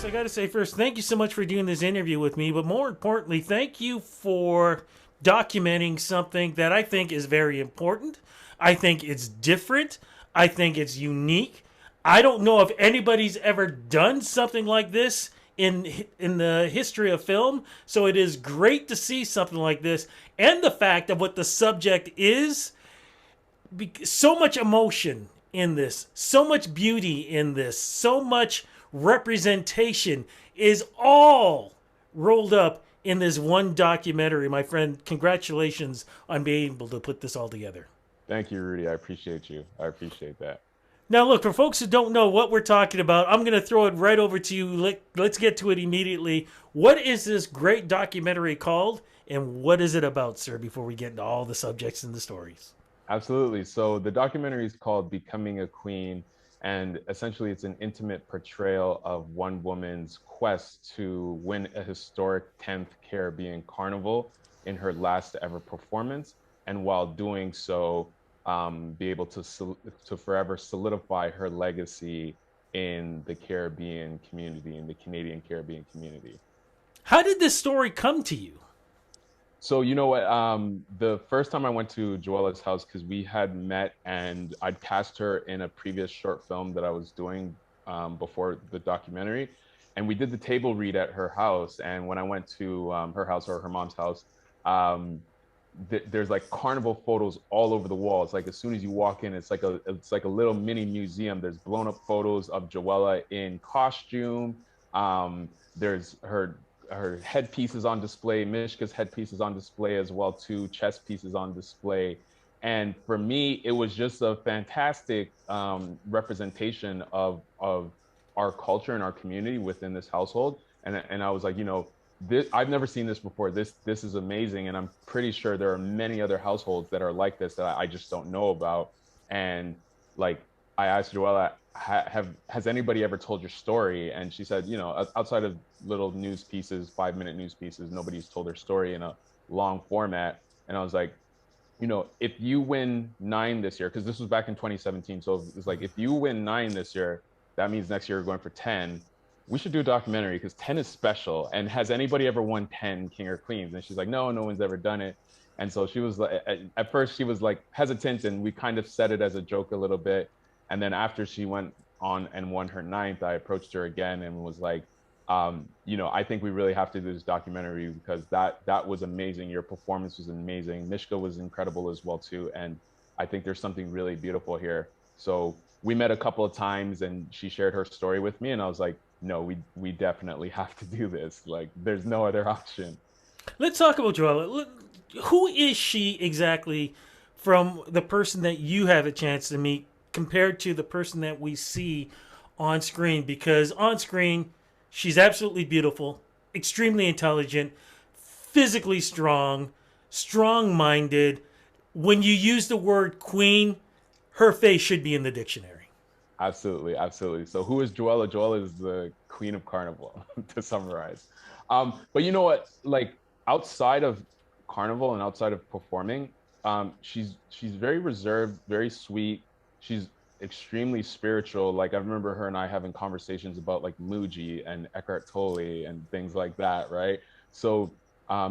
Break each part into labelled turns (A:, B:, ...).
A: I got to say first, thank you so much for doing this interview with me. But more importantly, thank you for documenting something that I think is very important. I think it's different. I think it's unique. I don't know if anybody's ever done something like this in the history of film. So it is great to see something like this, and the fact of what the subject is. So much emotion in this, so much beauty in this, so much representation is all rolled up in this one documentary. My friend, congratulations on being able to put this all together.
B: Thank you, Rudy. I appreciate you. I appreciate that.
A: Now, look, for folks who don't know what we're talking about, I'm going to throw it right over to you. Let's get to it immediately. What is this great documentary called, and what is it about, sir, before we get into all the subjects and the stories?
B: Absolutely. So the documentary is called Becoming a Queen, and essentially it's an intimate portrayal of one woman's quest to win a historic 10th Caribbean Carnival in her last ever performance, and while doing so, be able to forever solidify her legacy in the Caribbean community, in the Canadian Caribbean community.
A: How did this story come to you?
B: So you know what? The first time I went to Joella's house, because we had met and I'd cast her in a previous short film that I was doing before the documentary, and we did the table read at her house. And when I went to her house or her mom's house, um, there's like carnival photos all over the walls. Like as soon as you walk in, it's like a little mini museum. There's blown up photos of Joella in costume. There's her headpieces on display, Mishka's headpieces on display as well too, chess pieces on display. And for me, it was just a fantastic representation of our culture and our community within this household. And I was like, this, I've never seen this before. This is amazing, and I'm pretty sure there are many other households that are like this that I just don't know about. And like I asked Joella, has anybody ever told your story? And she said, outside of little news pieces, 5-minute news pieces, nobody's told their story in a long format. And I was like, if you win 9 this year, because this was back in 2017, so it's like if you win 9 this year, that means next year you're going for 10. We should do a documentary because 10 is special. And has anybody ever won 10 King or Queens? And she's like, no one's ever done it. And so she was like, at first she was like hesitant, and we kind of said it as a joke a little bit. And then after she went on and won her 9th, I approached her again and was like, I think we really have to do this documentary because that was amazing. Your performance was amazing. Mishka was incredible as well too. And I think there's something really beautiful here. So we met a couple of times and she shared her story with me, and I was like, no, we definitely have to do this. Like there's no other option.
A: Let's talk about Joella. Who is she exactly from the person that you have a chance to meet compared to the person that we see on screen? Because on screen, she's absolutely beautiful, extremely intelligent, physically strong, strong minded. When you use the word queen, her face should be in the dictionary.
B: Absolutely, absolutely. So who is Joella? Joella is the queen of carnival, to summarize. But you know what? Like outside of carnival and outside of performing, she's very reserved, very sweet. She's extremely spiritual. Like I remember her and I having conversations about like Muji and Eckhart Tolle and things like that, right? So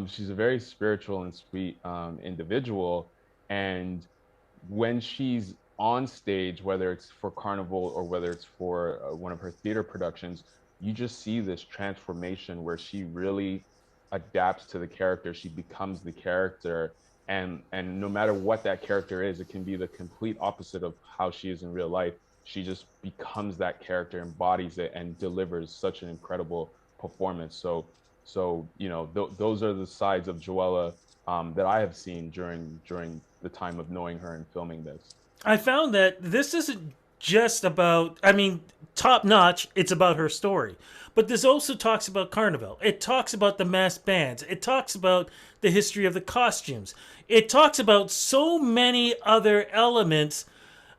B: she's a very spiritual and sweet individual. And when she's on stage, whether it's for Carnival or whether it's for one of her theater productions, you just see this transformation where she really adapts to the character. She becomes the character, and no matter what that character is, it can be the complete opposite of how she is in real life. She just becomes that character, embodies it, and delivers such an incredible performance. So those are the sides of Joella that I have seen during the time of knowing her and filming this.
A: I found that this isn't just about, I mean, top notch, it's about her story. But this also talks about Carnival. It talks about the mass bands. It talks about the history of the costumes. It talks about so many other elements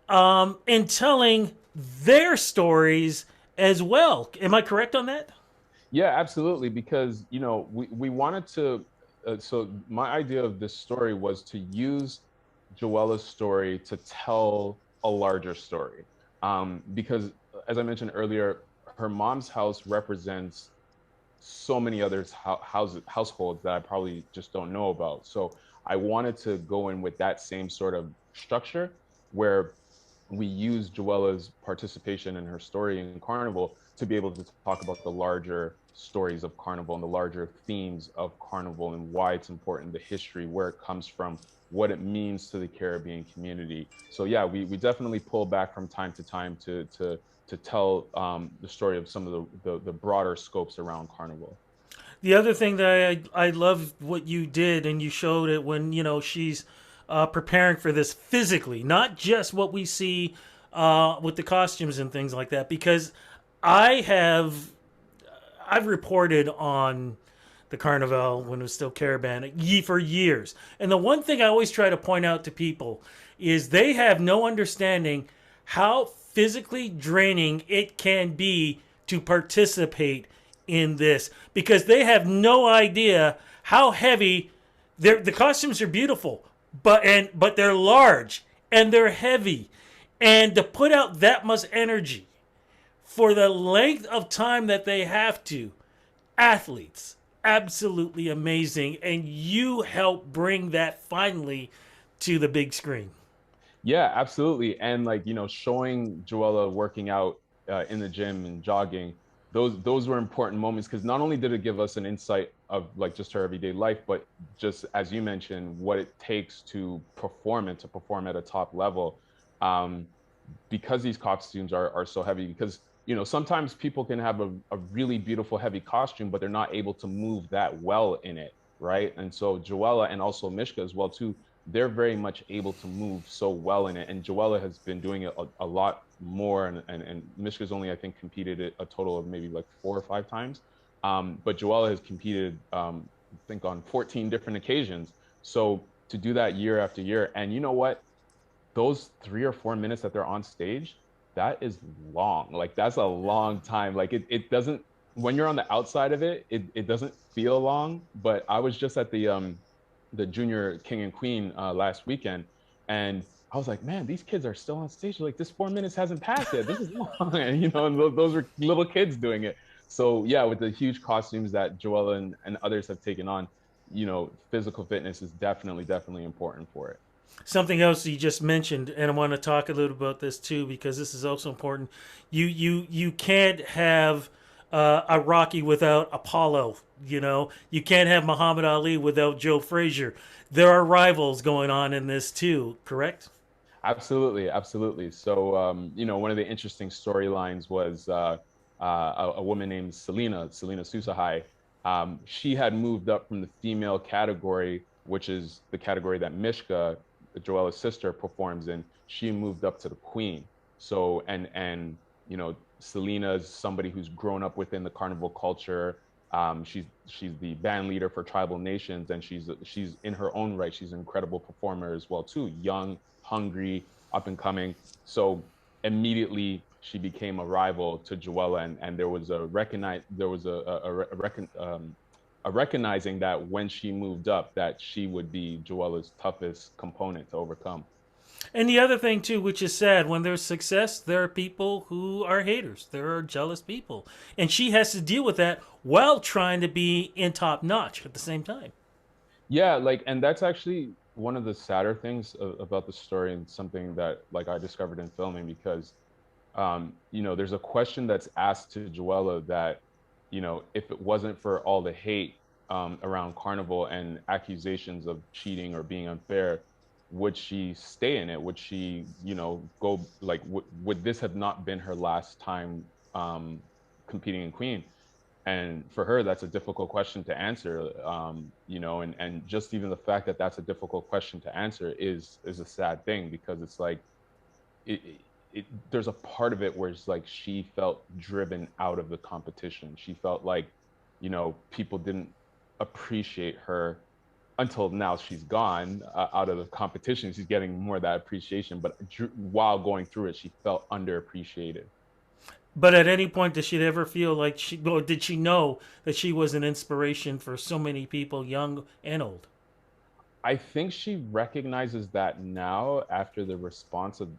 A: in telling their stories as well. Am I correct on that?
B: Yeah, absolutely. Because we wanted to. So my idea of this story was to use Joella's story to tell a larger story. Because as I mentioned earlier, her mom's house represents so many others households that I probably just don't know about. So I wanted to go in with that same sort of structure where we use Joella's participation in her story in Carnival to be able to talk about the larger stories of Carnival and the larger themes of Carnival and why it's important, the history, where it comes from, what it means to the Caribbean community. So yeah, we definitely pull back from time to time to tell the story of some of the broader scopes around Carnival.
A: The other thing that I love what you did, and you showed it when she's preparing for this physically, not just what we see with the costumes and things like that. Because I have I've reported on the Carnival when it was still Caravan for years, and the one thing I always try to point out to people is they have no understanding how physically draining it can be to participate in this, because they have no idea how heavy the costumes are. Beautiful, but they're large and they're heavy, and to put out that much energy for the length of time that they have to, athletes, absolutely amazing, and you help bring that finally to the big screen.
B: Yeah, absolutely. And like, showing Joella working out in the gym and jogging, those were important moments because not only did it give us an insight of like just her everyday life, but just as you mentioned, what it takes to perform and to perform at a top level. Um, because these costumes are so heavy, because sometimes people can have a really beautiful heavy costume but they're not able to move that well in it, right? And so Joella and also Mishka as well too, they're very much able to move so well in it, and Joella has been doing it a lot more, and Mishka's only I think competed a total of maybe like 4 or 5 times, but Joella has competed I think on 14 different occasions. So to do that year after year, and you know what, those 3 or 4 minutes that they're on stage, that is long. Like that's a long time. Like it doesn't, when you're on the outside of it, it doesn't feel long. But I was just at the junior king and queen last weekend, and I was like, man, these kids are still on stage. Like this 4 minutes hasn't passed yet. This is long. And and those were little kids doing it. So yeah, with the huge costumes that Joella and others have taken on, physical fitness is definitely important for it.
A: Something else you just mentioned, and I want to talk a little about this too because this is also important. You can't have a Rocky without Apollo. You can't have Muhammad Ali without Joe Frazier. There are rivals going on in this too. Correct?
B: Absolutely, absolutely. So, one of the interesting storylines was a woman named Selena Susahai. She had moved up from the female category, which is the category that Mishka, Joella's sister, performs in. She moved up to the queen. So, and Selena is somebody who's grown up within the carnival culture. She's the band leader for Tribal Nations, and she's in her own right. She's an incredible performer as well too, young, hungry, up and coming. So immediately she became a rival to Joella, and there was a recognizing that when she moved up, that she would be Joella's toughest component to overcome.
A: And the other thing too, which is sad, when there's success, there are people who are haters. There are jealous people, and she has to deal with that while trying to be in top notch at the same time.
B: Yeah, like, and that's actually one of the sadder things about the story, and something that like I discovered in filming, because there's a question that's asked to Joella that, if it wasn't for all the hate around Carnival and accusations of cheating or being unfair, would she stay in it? Would she, go like, would this have not been her last time competing in Queen? And for her, that's a difficult question to answer, and just even the fact that that's a difficult question to answer is a sad thing, because it's like it, there's a part of it where it's like she felt driven out of the competition. She felt like, people didn't appreciate her until now she's gone out of the competition. She's getting more of that appreciation, but while going through it, she felt underappreciated.
A: But at any point, did she ever feel like or did she know that she was an inspiration for so many people, young and old?
B: I think she recognizes that now after the response of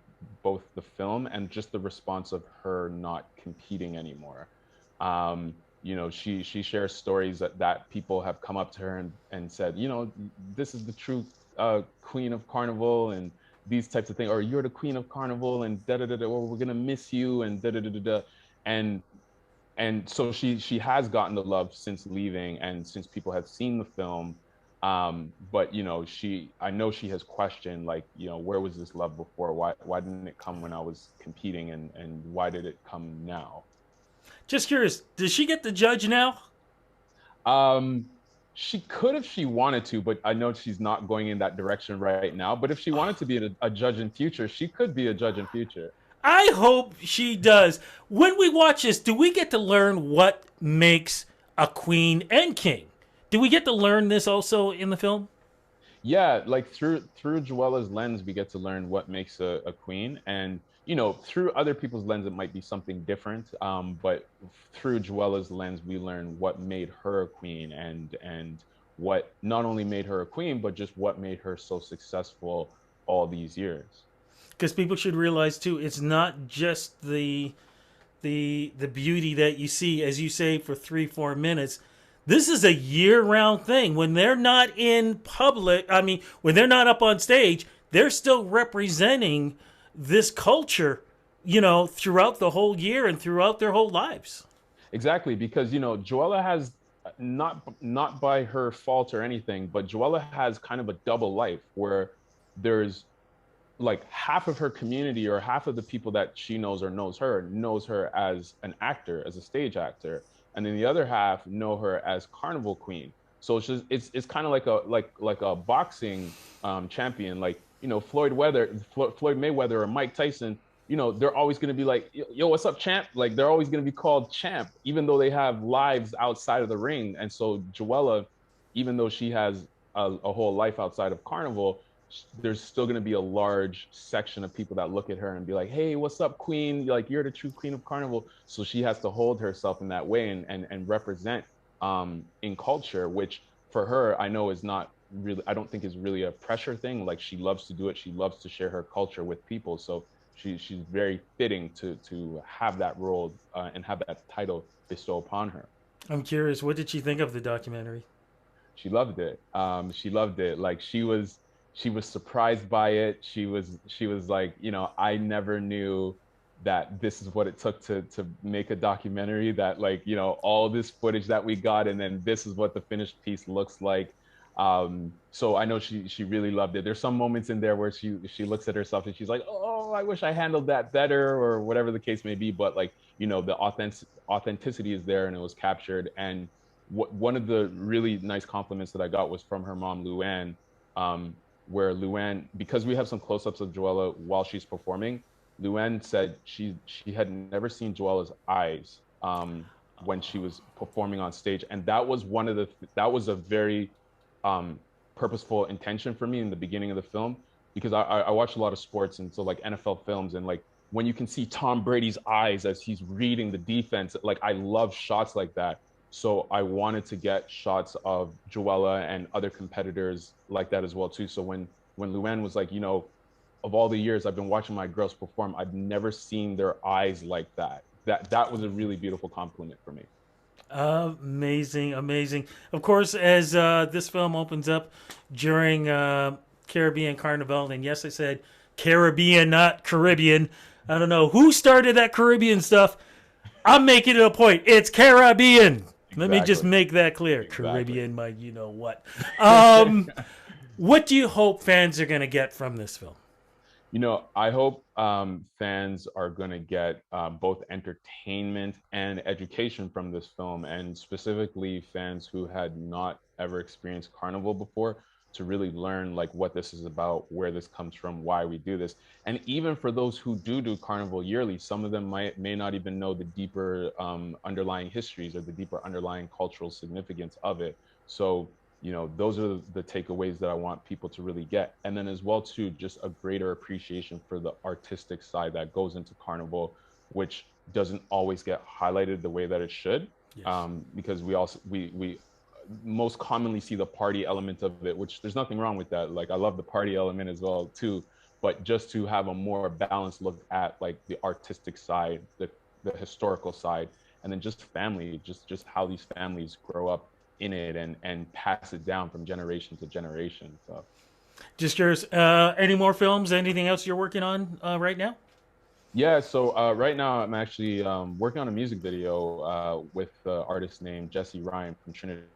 B: both the film and just the response of her not competing anymore. She shares stories that people have come up to her and said, this is the true queen of carnival and these types of things, or you're the queen of carnival and da da da da, or we're gonna miss you and da da da da da. And so she has gotten the love since leaving and since people have seen the film. But I know she has questioned, like, where was this love before? Why didn't it come when I was competing, and why did it come now?
A: Just curious, does she get the judge now?
B: um she could if she wanted to, but I know she's not going in that direction right now. But if she wanted to be a judge in future, she could be a judge in future.
A: I hope she does. When we watch this, do we get to learn what makes a queen and king? Do we get to learn this also in the film?
B: Yeah, like through Joella's lens, we get to learn what makes a queen, and through other people's lens, it might be something different. But through Joella's lens, we learn what made her a queen, and what not only made her a queen, but just what made her so successful all these years.
A: Because people should realize too, it's not just the beauty that you see, as you say, for 3 4 minutes. This is a year round thing. When they're not in public, I mean, when they're not up on stage, they're still representing this culture, throughout the whole year and throughout their whole lives.
B: Exactly, because Joella has, not by her fault or anything, but Joella has kind of a double life where there's like half of her community, or half of the people that she knows or knows her as an actor, as a stage actor, and then the other half know her as Carnival Queen. So it's kind of like a boxing champion, like Floyd Mayweather or Mike Tyson. They're always going to be like, yo, what's up, champ? Like, they're always going to be called champ, even though they have lives outside of the ring. And so Joella, even though she has a whole life outside of Carnival, there's still going to be a large section of people that look at her and be like, hey, what's up, queen? Like, you're the true queen of Carnival. So she has to hold herself in that way, and represent in culture, which for her, I know is not really, I don't think is really a pressure thing. Like, she loves to do it. She loves to share her culture with people. So she's very fitting to have that role, and have that title bestowed upon her.
A: I'm curious, what did she think of the documentary?
B: She loved it. She loved it. Like, she was surprised by it. She was like, I never knew that this is what it took to make a documentary, that, like, all this footage that we got, and then this is what the finished piece looks like. So I know she really loved it. There's some moments in there where she looks at herself and she's like, oh, I wish I handled that better, or whatever the case may be. But, like, the authenticity is there, and it was captured. And one of the really nice compliments that I got was from her mom, Luann, um, where Luann, because we have some close-ups of Joella while she's performing, Luann said she had never seen Joella's eyes, when she was performing on stage, and that was a very um, purposeful intention for me in the beginning of the film, because I watch a lot of sports, and so, like, NFL films, and, like, when you can see Tom Brady's eyes as he's reading the defense, like, I love shots like that. So I wanted to get shots of Joella and other competitors like that as well too. So when Luann was like, of all the years I've been watching my girls perform, I've never seen their eyes like that. That was a really beautiful compliment for me.
A: Amazing, amazing. Of course, as this film opens up during Caribbean Carnival, and yes, I said Caribbean, not Caribbean. I don't know who started that Caribbean stuff. I'm making it a point. It's Caribbean. Let me just
B: Exactly.
A: make that clear.
B: Exactly.
A: Caribbean, my you know what. Um, what do you hope fans are going to get from this film?
B: I hope fans are going to get both entertainment and education from this film, and specifically fans who had not ever experienced Carnival before, to really learn, like, what this is about, where this comes from, why we do this. And even for those who do Carnival yearly, some of them may not even know the deeper underlying histories, or the deeper underlying cultural significance of it. So those are the takeaways that I want people to really get. And then as well too, just a greater appreciation for the artistic side that goes into Carnival, which doesn't always get highlighted the way that it should.
A: Yes.
B: Because we most commonly see the party element of it, which there's nothing wrong with that. Like, I love the party element as well too, but just to have a more balanced look at, like, the artistic side, the historical side, and then just family, just how these families grow up in it and pass it down from generation to generation. So
A: Just curious. Any more films? Anything else you're working on right now?
B: yeah, so right now I'm actually working on a music video with the artist named Jesse Ryan from Trinidad.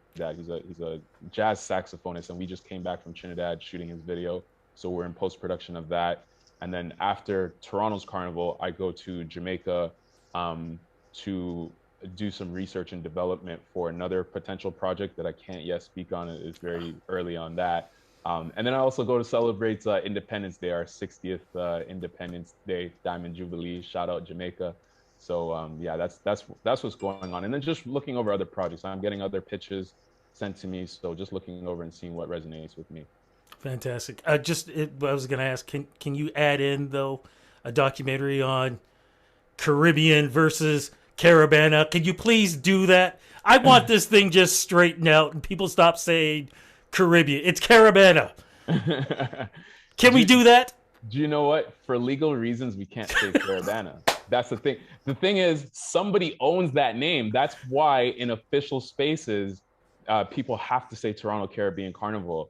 B: He's a jazz saxophonist, and we just came back from Trinidad shooting his video. So we're in post production of that. And then after Toronto's Carnival, I go to Jamaica um, to do some research and development for another potential project that I can't yet speak on. It's very early on that. And then I also go to celebrate Independence Day, our 60th Independence Day Diamond Jubilee. Shout out Jamaica. So yeah, that's what's going on. And then just looking over other projects. I'm getting other pitches sent to me. So just looking over and seeing what resonates with me.
A: Fantastic. I was going to ask, can you add in though a documentary on Caribbean versus Caravana? Can you please do that? I want this thing just straightened out and people stop saying Caribbean. It's Caravana. Can we
B: do,
A: do that?
B: do you know what? For legal reasons, we can't say Caravana. That's the thing. The thing is, somebody owns that name. That's why in official spaces, people have to say Toronto Caribbean Carnival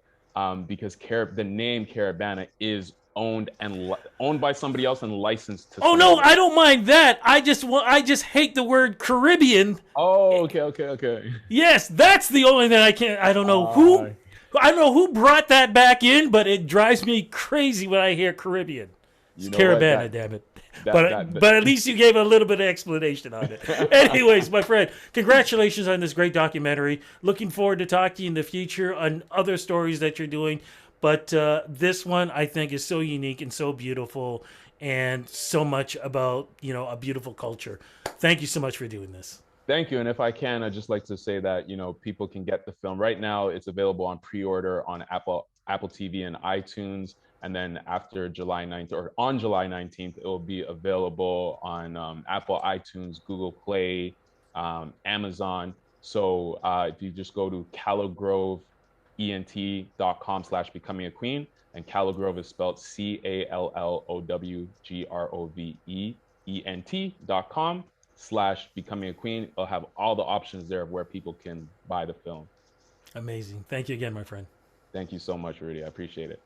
B: because the name Caravana is owned by somebody else and licensed to
A: Oh no,
B: somebody
A: I
B: else.
A: don't mind that. I just hate the word Caribbean.
B: Oh, okay, okay, okay.
A: Yes, that's the only thing I can't. I don't know
B: Uh,
A: who. I don't know who brought that back in, but it drives me crazy when I hear Caribbean. It's
B: you know what?
A: Caravana, damn it.
B: That that,
A: But at least you gave a little bit of explanation on it. Anyways, my friend, congratulations on this great documentary. Looking forward to talking to you in the future on other stories that you're doing. But this one I think is so unique and so beautiful, and so much about a beautiful culture. Thank you so much for doing this.
B: Thank you. And if I can, I'd just like to say that, people can get the film right now. It's available on pre-order on Apple TV and iTunes. And then after July 9th or on July 19th, it will be available on Apple, iTunes, Google Play, Amazon. So if you just go to callowgroveent.com/becoming a queen, and Callogrove is spelled CALLOWGROVEENT.com/becoming a queen. It'll have all the options there of where people can buy the film.
A: Amazing. Thank you again, my friend.
B: Thank you so much, Rudy. I appreciate it.